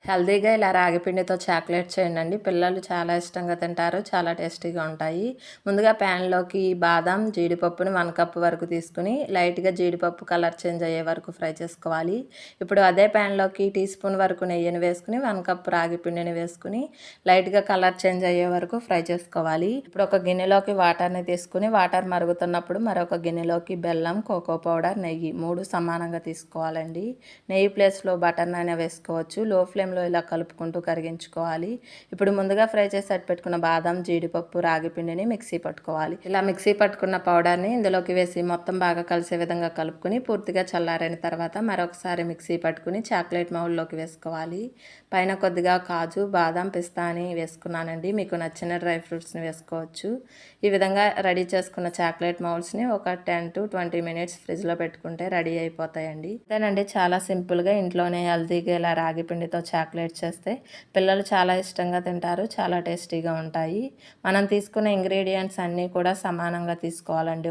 హెల్తీగా ఇలా రాగి పిండితో చాక్లెట్ చేయండి. పిల్లలు చాలా ఇష్టంగా తింటారు. చాలా టేస్టీగా ఉంటాయి. ముందుగా ప్యాన్‌లోకి బాదం, జీడిపప్పుని 1 కప్ వరకు తీసుకొని లైట్‌గా జీడిపప్పు కలర్ చేంజ్ అయ్యే వరకు ఫ్రై చేసుకోవాలి. ఇప్పుడు అదే ప్యాన్‌లోకి టీ స్పూన్ వరకు నెయ్యిని వేసుకొని 1 కప్ రాగి పిండిని వేసుకొని లైట్‌గా కలర్ చేంజ్ అయ్యే వరకు ఫ్రై చేసుకోవాలి. ఇప్పుడు ఒక గిన్నెలోకి వాటర్‌ని తీసుకొని వాటర్ మరుగుతున్నప్పుడు మరొక గిన్నెలోకి బెల్లం, కోకో పౌడర్, నెయ్యి 3 సమానంగా తీసుకోవాలండి. నెయ్యి ప్లేస్‌లో బటర్‌నైనా వేసుకోవచ్చు. లో ఫ్లేమ్‌లో ఇలా కలుపుకుంటూ కరిగించుకోవాలి. ఇప్పుడు ముందుగా ఫ్రై చేసి పెట్టుకున్న బాదం, జీడిపప్పు, రాగి పిండిని మిక్సీ పట్టుకోవాలి. ఇలా మిక్సీ పట్టుకున్న పౌడర్ని ఇందులోకి వేసి మొత్తం బాగా కలిసే విధంగా కలుపుకొని పూర్తిగా చల్లారిన తర్వాత మరొకసారి మిక్సీ పట్టుకుని చాక్లెట్ మౌల్డ్లోకి వేసుకోవాలి. పైన కొద్దిగా కాజు, బాదం, పిస్తా అని వేసుకున్నానండి. మీకు నచ్చిన డ్రై ఫ్రూట్స్ని వేసుకోవచ్చు. ఈ విధంగా రెడీ చేసుకున్న చాక్లెట్ మౌల్డ్స్ని ఒక 10 to 20 మినిట్స్ ఫ్రిడ్జ్లో పెట్టుకుంటే రెడీ అయిపోతాయండి. అంతేనండి, చాలా సింపుల్గా ఇంట్లోనే హెల్తీగా ఇలా రాగి పిండితో చాక్లెట్ చేస్తే పిల్లలు చాలా ఇష్టంగా తింటారు. చాలా టేస్టీగా ఉంటాయి. మనం తీసుకునే ఇంగ్రీడియంట్స్ అన్నీ కూడా సమానంగా తీసుకోవాలండి.